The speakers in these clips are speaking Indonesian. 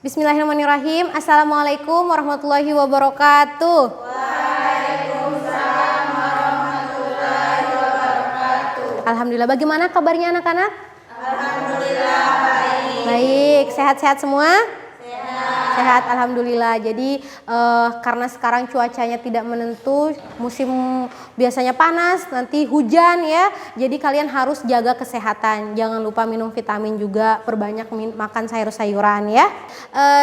Bismillahirrahmanirrahim. Assalamualaikum warahmatullahi wabarakatuh. Waalaikumsalam warahmatullahi wabarakatuh. Alhamdulillah. Bagaimana kabarnya anak-anak? Alhamdulillah baik. Baik, sehat-sehat semua? Sehat. Sehat, alhamdulillah. Jadi karena sekarang cuacanya tidak menentu, musim biasanya panas, nanti hujan ya. Jadi kalian harus jaga kesehatan. Jangan lupa minum vitamin juga, perbanyak makan sayur-sayuran ya.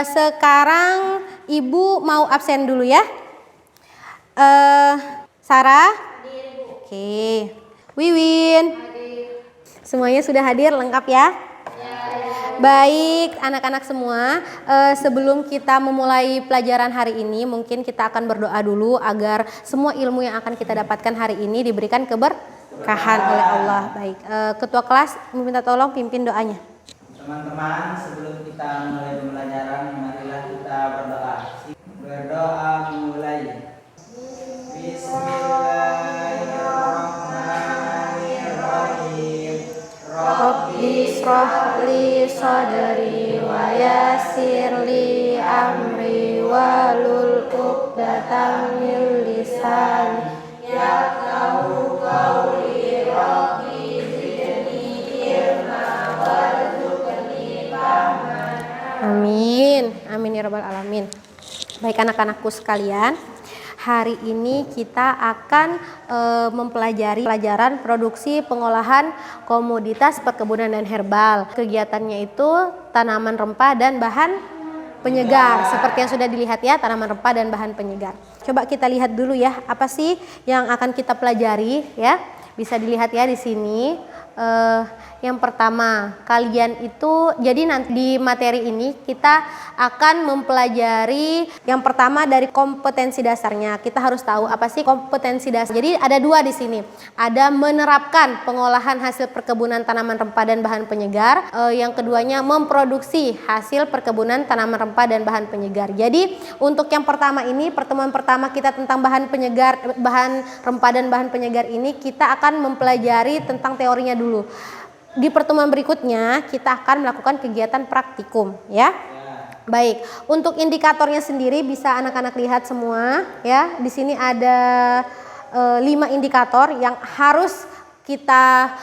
Sekarang Ibu mau absen dulu ya. Sarah? Hadir, Bu. Oke. Wiwin? Hadir. Semuanya sudah hadir lengkap ya? Baik anak-anak semua, sebelum kita memulai pelajaran hari ini mungkin kita akan berdoa dulu agar semua ilmu yang akan kita dapatkan hari ini diberikan keberkahan oleh Allah. Baik, ketua kelas meminta tolong pimpin doanya. Teman-teman, sebelum kita mulai pembelajaran, marilah kita berdoa. Berdoa mulai. Bismillahirrahmanirrahim. Rabbi shrah li sadri wa yassir li amri wahlul 'uqdatam min lisani yafqahu qawli. Rabbi zidni ilma warzuqni fahman. Amin. Amin ya rabbal alamin. Baik anak-anakku sekalian, hari ini kita akan mempelajari pelajaran produksi pengolahan komoditas perkebunan dan herbal. Kegiatannya itu tanaman rempah dan bahan penyegar. Seperti yang sudah dilihat ya, tanaman rempah dan bahan penyegar. Coba kita lihat dulu ya, apa sih yang akan kita pelajari ya. Bisa dilihat ya di sini. Yang pertama, kalian itu jadi nanti di materi ini kita akan mempelajari yang pertama dari kompetensi dasarnya. Kita harus tahu apa sih kompetensi dasar. Jadi ada dua di sini. Ada menerapkan pengolahan hasil perkebunan tanaman rempah dan bahan penyegar. Yang keduanya memproduksi hasil perkebunan tanaman rempah dan bahan penyegar. Jadi untuk yang pertama ini, pertemuan pertama kita tentang bahan penyegar, bahan rempah dan bahan penyegar ini kita akan mempelajari tentang teorinya dulu. Di pertemuan berikutnya kita akan melakukan kegiatan praktikum ya. Baik, untuk indikatornya sendiri bisa anak-anak lihat semua ya. Di sini ada 5 indikator yang harus kita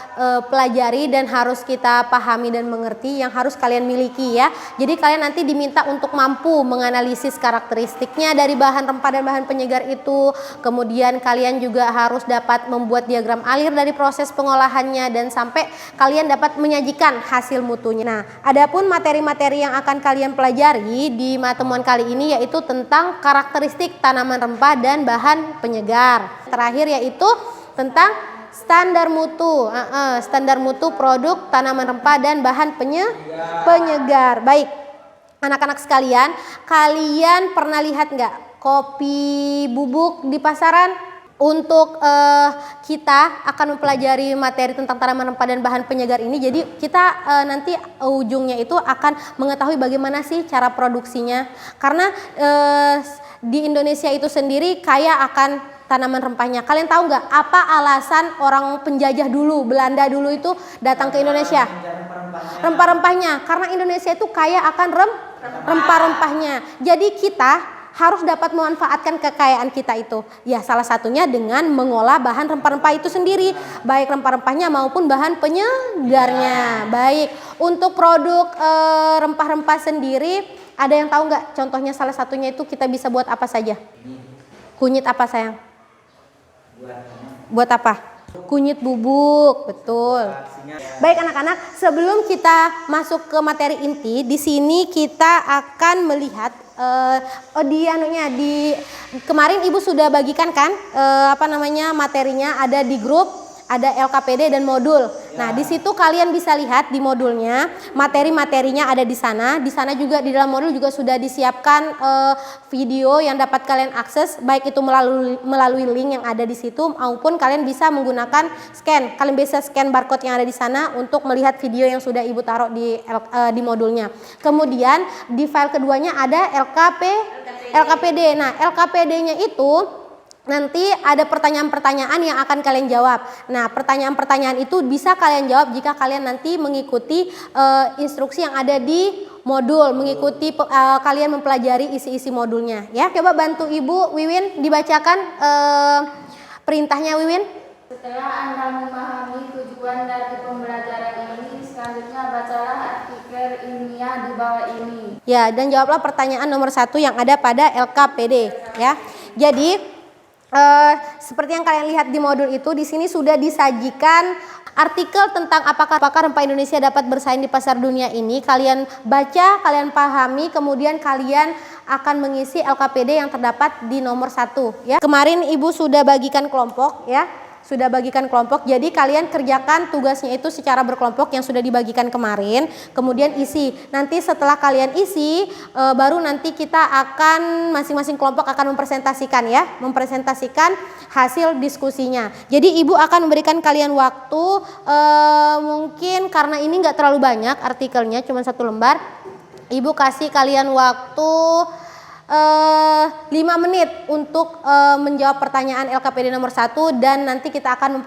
pelajari dan harus kita pahami dan mengerti, yang harus kalian miliki ya. Jadi kalian nanti diminta untuk mampu menganalisis karakteristiknya dari bahan rempah dan bahan penyegar itu. Kemudian kalian juga harus dapat membuat diagram alir dari proses pengolahannya dan sampai kalian dapat menyajikan hasil mutunya. Nah, adapun materi-materi yang akan kalian pelajari di pertemuan kali ini yaitu tentang karakteristik tanaman rempah dan bahan penyegar. Terakhir yaitu tentang standar mutu produk tanaman rempah dan bahan penyegar. Baik, anak-anak sekalian, kalian pernah lihat nggak kopi bubuk di pasaran? Untuk kita akan mempelajari materi tentang tanaman rempah dan bahan penyegar ini. Jadi kita nanti ujungnya itu akan mengetahui bagaimana sih cara produksinya. Karena di Indonesia itu sendiri kaya akan tanaman rempahnya. Kalian tahu nggak apa alasan orang penjajah dulu, Belanda dulu itu datang ke Indonesia? Rempah-rempahnya. Karena Indonesia itu kaya akan rempah-rempahnya. Jadi kita harus dapat memanfaatkan kekayaan kita itu. Ya, salah satunya dengan mengolah bahan rempah-rempah itu sendiri, baik rempah-rempahnya maupun bahan penyegarnya. Baik, untuk produk rempah-rempah sendiri, ada yang tahu nggak? Contohnya salah satunya itu kita bisa buat apa saja? Kunyit apa sayang? Buat apa? Kunyit bubuk, betul. Baik anak-anak, sebelum kita masuk ke materi inti, di sini kita akan melihat kemarin Ibu sudah bagikan kan materinya ada di grup, ada LKPD dan modul. Nah, di situ kalian bisa lihat di modulnya, materi-materinya ada di sana. Di sana juga di dalam modul juga sudah disiapkan video yang dapat kalian akses, baik itu melalui link yang ada di situ maupun kalian bisa menggunakan scan. Kalian bisa scan barcode yang ada di sana untuk melihat video yang sudah Ibu taruh di modulnya. Kemudian di file keduanya ada LKPD. Nah, LKPD-nya itu nanti ada pertanyaan-pertanyaan yang akan kalian jawab. Nah, pertanyaan-pertanyaan itu bisa kalian jawab jika kalian nanti mengikuti instruksi yang ada di modul, mengikuti kalian mempelajari isi-isi modulnya ya. Coba bantu Ibu Wiwin dibacakan perintahnya Wiwin. Setelah Anda memahami tujuan dari pembelajaran ini, selanjutnya bacalah artikel ilmiah di bawah ini. Ya, dan jawablah pertanyaan nomor 1 yang ada pada LKPD ya. Jadi seperti yang kalian lihat di modul itu, di sini sudah disajikan artikel tentang apakah rempah Indonesia dapat bersaing di pasar dunia ini. Kalian baca, kalian pahami, kemudian kalian akan mengisi LKPD yang terdapat di nomor 1 ya. Kemarin Ibu sudah bagikan kelompok ya. Sudah bagikan kelompok, jadi kalian kerjakan tugasnya itu secara berkelompok yang sudah dibagikan kemarin, kemudian isi. Nanti setelah kalian isi, baru nanti kita akan masing-masing kelompok akan mempresentasikan hasil diskusinya. Jadi Ibu akan memberikan kalian waktu, mungkin karena ini nggak terlalu banyak artikelnya, cuma 1 lembar. Ibu kasih kalian waktu 5 menit untuk menjawab pertanyaan LKPD nomor 1 dan nanti kita akan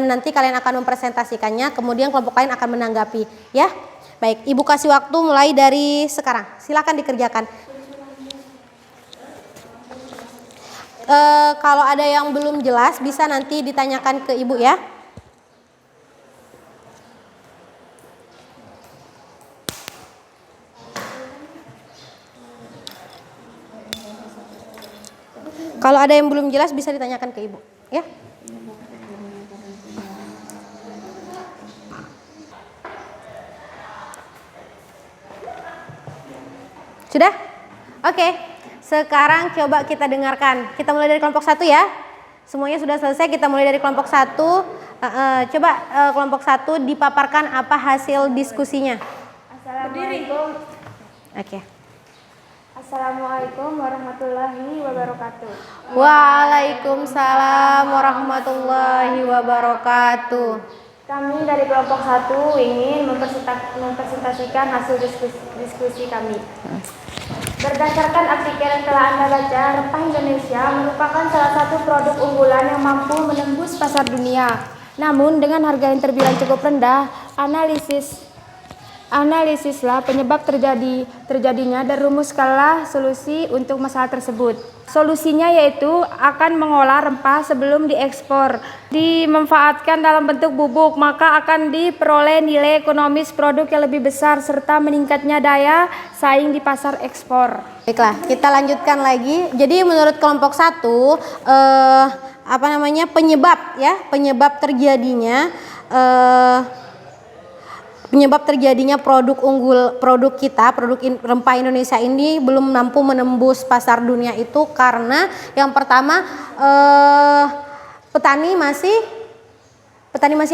nanti kalian akan mempresentasikannya, kemudian kelompok lain akan menanggapi ya. Baik, Ibu kasih waktu mulai dari sekarang. Silakan dikerjakan. Kalau ada yang belum jelas bisa nanti ditanyakan ke Ibu ya. Kalau ada yang belum jelas bisa ditanyakan ke Ibu, ya. Sudah? Oke. Sekarang coba kita dengarkan. Kita mulai dari kelompok 1 ya. Semuanya sudah selesai, kita mulai dari kelompok 1. Coba kelompok 1 dipaparkan apa hasil diskusinya. Assalamualaikum. Oke. Assalamualaikum warahmatullahi wabarakatuh. Waalaikumsalam warahmatullahi wabarakatuh. Kami dari kelompok 1 ingin mempresentasikan hasil diskusi kami. Berdasarkan artikel yang telah Anda baca, rempah Indonesia merupakan salah satu produk unggulan yang mampu menembus pasar dunia. Namun dengan harga yang terbilang cukup rendah, analisislah penyebab terjadinya dan rumuskanlah solusi untuk masalah tersebut. Solusinya yaitu akan mengolah rempah sebelum diekspor. Dimanfaatkan dalam bentuk bubuk, maka akan diperoleh nilai ekonomis produk yang lebih besar serta meningkatnya daya saing di pasar ekspor. Baiklah, kita lanjutkan lagi. Jadi menurut kelompok 1 penyebab terjadinya produk unggul, produk rempah Indonesia ini belum mampu menembus pasar dunia itu karena yang pertama petani masih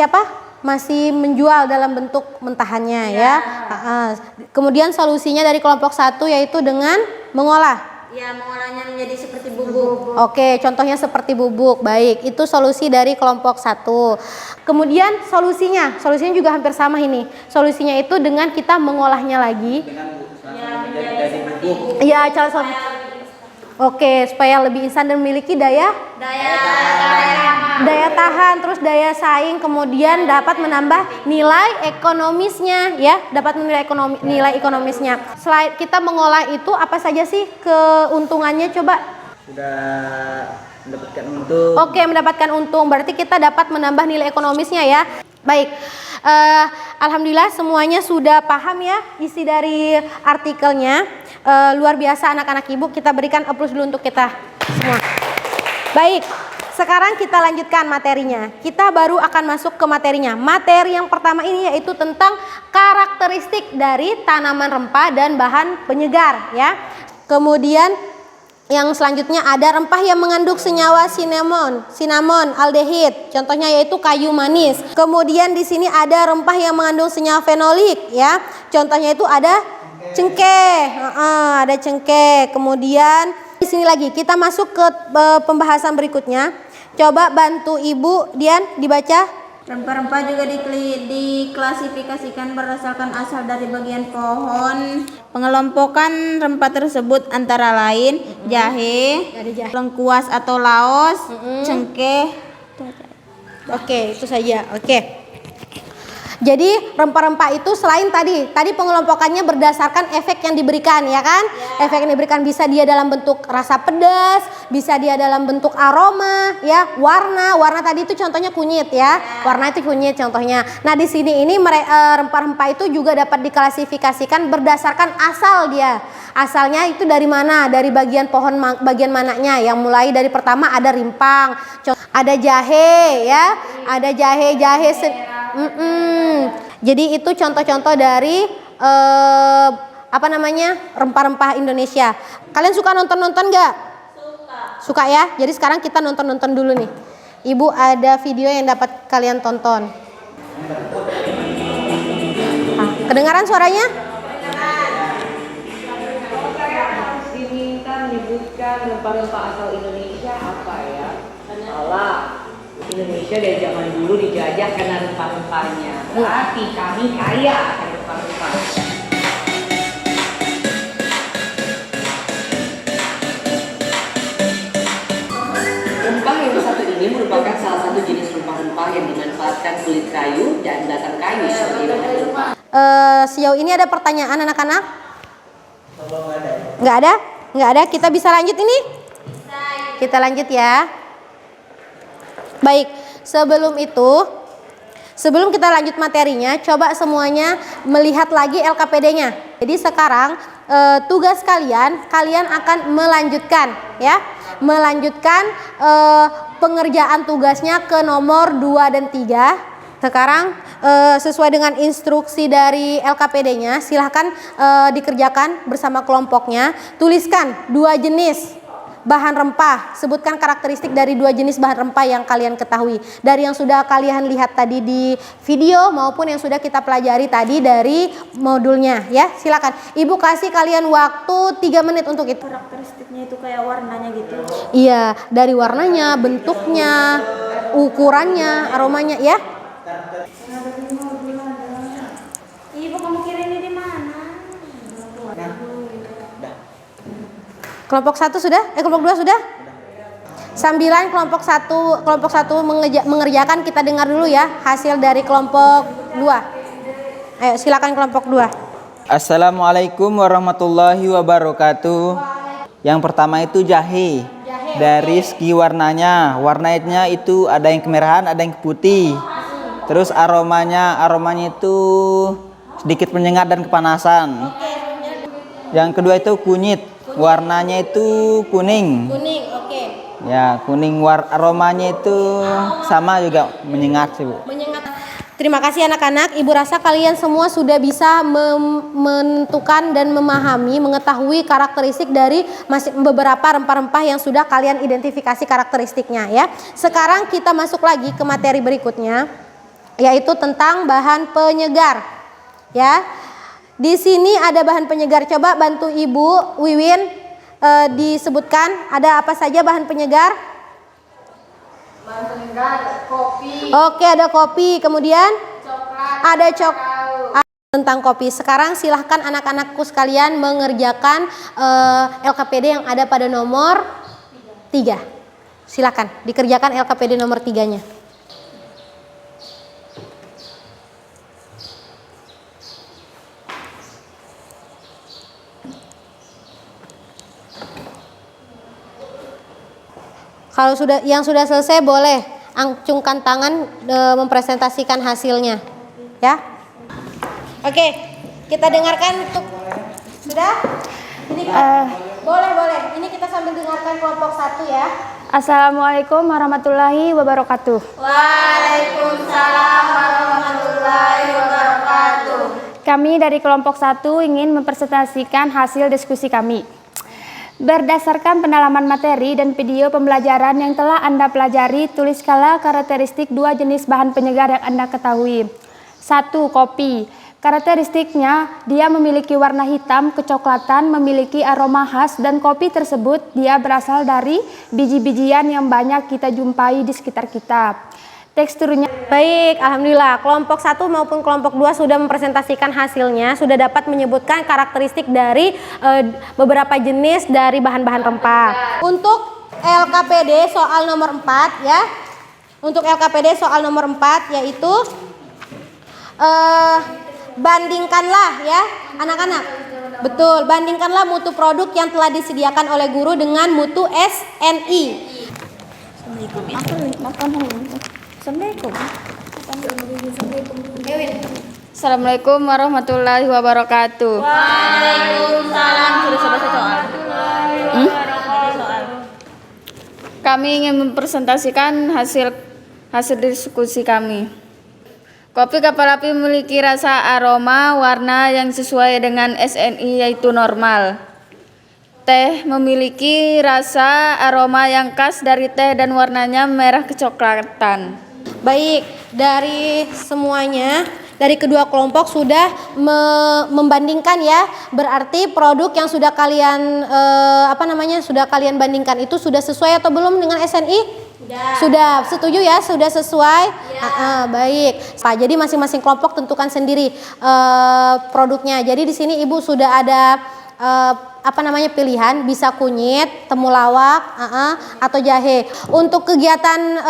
apa? Masih menjual dalam bentuk mentahannya ya. Kemudian solusinya dari kelompok 1 yaitu dengan mengolah. Ya, mengolahnya menjadi seperti bubuk. Oke, contohnya seperti bubuk. Baik, itu solusi dari kelompok 1. Kemudian solusinya juga hampir sama ini. Solusinya itu dengan kita mengolahnya lagi. Menjadi bubuk. Iya, Oke, supaya lebih instan dan memiliki daya tahan, terus daya saing, kemudian dapat menambah nilai ekonomisnya ya, nilai ekonomisnya. Selain kita mengolah itu apa saja sih keuntungannya coba? Sudah mendapatkan untung. Oke, mendapatkan untung, berarti kita dapat menambah nilai ekonomisnya ya. Baik, alhamdulillah semuanya sudah paham ya isi dari artikelnya. Luar biasa anak-anak Ibu, kita berikan applause dulu untuk kita semua. Baik, sekarang kita lanjutkan materinya. Kita baru akan masuk ke materinya. Materi yang pertama ini yaitu tentang karakteristik dari tanaman rempah dan bahan penyegar ya. Kemudian yang selanjutnya ada rempah yang mengandung senyawa cinnamon, aldehid. Contohnya yaitu kayu manis. Kemudian di sini ada rempah yang mengandung senyawa fenolik ya. Contohnya itu ada cengkeh. Ada cengkeh. Kemudian di sini lagi kita masuk ke pembahasan berikutnya. Coba bantu Ibu Dian dibaca. Rempah-rempah juga diklasifikasikan berdasarkan asal dari bagian pohon. Pengelompokan rempah tersebut antara lain jahe, lengkuas atau laos, cengkeh. Oke, itu saja. Oke. Jadi rempah-rempah itu selain tadi pengelompokannya berdasarkan efek yang diberikan, ya kan? Efek yang diberikan bisa dia dalam bentuk rasa pedas, bisa dia dalam bentuk aroma, ya, warna tadi itu contohnya kunyit, ya. Warna itu kunyit contohnya. Nah, di sini ini rempah-rempah itu juga dapat diklasifikasikan berdasarkan asal dia. Asalnya itu dari mana? Dari bagian pohon bagian mananya? Yang mulai dari pertama ada rimpang, ada jahe, ya. Ada jahe. Jadi itu contoh-contoh dari rempah-rempah Indonesia. Kalian suka nonton-nonton nggak? Suka ya. Jadi sekarang kita nonton-nonton dulu nih. Ibu ada video yang dapat kalian tonton. Kedengaran suaranya? Diminta menyebutkan rempah-rempah asal Indonesia apa ya? Salah. Indonesia dari zaman dulu dijajah karena rempah-rempahnya. Berarti kami kaya akan rempah-rempah. Rempah yang satu ini merupakan salah satu jenis rempah-rempah yang dimanfaatkan kulit kayu dan batang kayu sebagai bahan rempah. Sejauh ini ada pertanyaan anak-anak? Nggak ada? Nggak ada. Kita bisa lanjut ini? Kita lanjut ya. Baik, sebelum kita lanjut materinya, coba semuanya melihat lagi LKPD-nya. Jadi sekarang tugas kalian akan melanjutkan, ya, pengerjaan tugasnya ke nomor 2 dan 3. Sekarang sesuai dengan instruksi dari LKPD-nya, silahkan dikerjakan bersama kelompoknya. Tuliskan 2 jenis bahan rempah, sebutkan karakteristik dari 2 jenis bahan rempah yang kalian ketahui dari yang sudah kalian lihat tadi di video maupun yang sudah kita pelajari tadi dari modulnya, ya. Silakan Ibu kasih kalian waktu 3 menit untuk itu. Karakteristiknya itu kayak warnanya gitu. Iya, dari warnanya, bentuknya, ukurannya, aromanya, ya. Ibu, kamu kira ini di mana? Kelompok 1 sudah? Kelompok 2 sudah? Sambilan kelompok 1 mengerjakan, kita dengar dulu ya hasil dari kelompok 2. Ayo silakan kelompok 2. Assalamualaikum warahmatullahi wabarakatuh. Yang pertama itu jahe. Dari segi warnanya itu ada yang kemerahan, ada yang putih. Terus aromanya itu sedikit menyengat dan kepanasan. Yang kedua itu kunyit. Warnanya itu kuning. Oke. Ya, kuning. Aromanya itu sama juga menyengat sih, Bu. Terima kasih anak-anak. Ibu rasa kalian semua sudah bisa menentukan dan mengetahui karakteristik dari beberapa rempah-rempah yang sudah kalian identifikasi karakteristiknya, ya. Sekarang kita masuk lagi ke materi berikutnya, yaitu tentang bahan penyegar, ya. Di sini ada bahan penyegar. Coba bantu Ibu Wiwin disebutkan ada apa saja bahan penyegar. Bahan penyegar kopi. Oke, ada kopi. Kemudian Coklat. ada tentang kopi. Sekarang silahkan anak-anakku sekalian mengerjakan LKPD yang ada pada nomor 3. Silahkan dikerjakan LKPD nomor 3-nya. Kalau yang sudah selesai boleh acungkan tangan mempresentasikan hasilnya, ya. Oke, kita dengarkan untuk sudah. Ini boleh. Ini kita sambil dengarkan kelompok 1 ya. Assalamualaikum warahmatullahi wabarakatuh. Waalaikumsalam warahmatullahi wabarakatuh. Kami dari kelompok 1 ingin mempresentasikan hasil diskusi kami. Berdasarkan pendalaman materi dan video pembelajaran yang telah Anda pelajari, tuliskanlah karakteristik 2 jenis bahan penyegar yang Anda ketahui. 1. Kopi. Karakteristiknya, dia memiliki warna hitam kecoklatan, memiliki aroma khas, dan kopi tersebut dia berasal dari biji-bijian yang banyak kita jumpai di sekitar kita. Teksturnya baik, alhamdulillah. Kelompok 1 maupun kelompok 2 sudah mempresentasikan hasilnya, sudah dapat menyebutkan karakteristik dari beberapa jenis dari bahan-bahan rempah. Untuk LKPD soal nomor 4 ya. Untuk LKPD soal nomor 4 yaitu bandingkanlah ya anak-anak. Betul, bandingkanlah mutu produk yang telah disediakan oleh guru dengan mutu SNI. Assalamualaikum warahmatullahi wabarakatuh. Waalaikumsalam. Kami ingin mempresentasikan hasil diskusi kami. Kopi kapal api memiliki rasa, aroma, warna yang sesuai dengan SNI yaitu normal. Teh memiliki rasa, aroma yang khas dari teh dan warnanya merah kecoklatan. Baik, dari semuanya, dari kedua kelompok sudah membandingkan ya. Berarti produk yang sudah kalian sudah kalian bandingkan itu sudah sesuai atau belum dengan SNI? Sudah, setuju ya? Sudah sesuai? Baik. Pak, jadi masing-masing kelompok tentukan sendiri produknya. Jadi di sini Ibu sudah ada pilihan, bisa kunyit, temulawak, atau jahe. Untuk kegiatan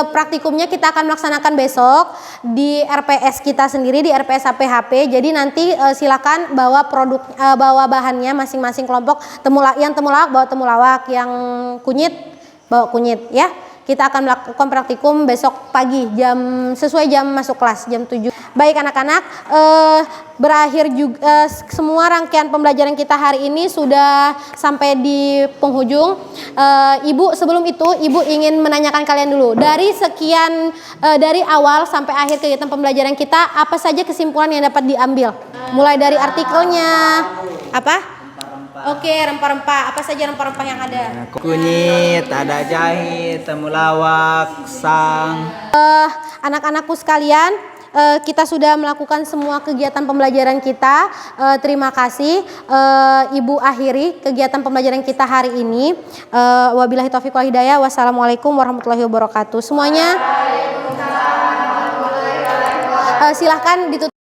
praktikumnya kita akan melaksanakan besok di RPS kita sendiri, di RPS APHP. Jadi nanti silakan bawa bahannya masing-masing kelompok. Yang temulawak bawa temulawak, yang kunyit bawa kunyit ya. Kita akan melakukan praktikum besok pagi sesuai jam masuk kelas jam 7. Baik anak-anak, berakhir juga semua rangkaian pembelajaran kita hari ini sudah sampai di penghujung. Ibu sebelum itu Ibu ingin menanyakan kalian dulu. Dari awal sampai akhir kegiatan pembelajaran kita, apa saja kesimpulan yang dapat diambil? Mulai dari artikelnya, apa? Oke, rempah-rempah. Apa saja rempah-rempah yang ada? Kunyit, ada jahe, temulawak, sang. Anak-anakku sekalian, kita sudah melakukan semua kegiatan pembelajaran kita. Terima kasih. Ibu akhiri kegiatan pembelajaran kita hari ini. Wabillahi taufiq wal hidayah. Wassalamualaikum warahmatullahi wabarakatuh. Semuanya silahkan ditutup.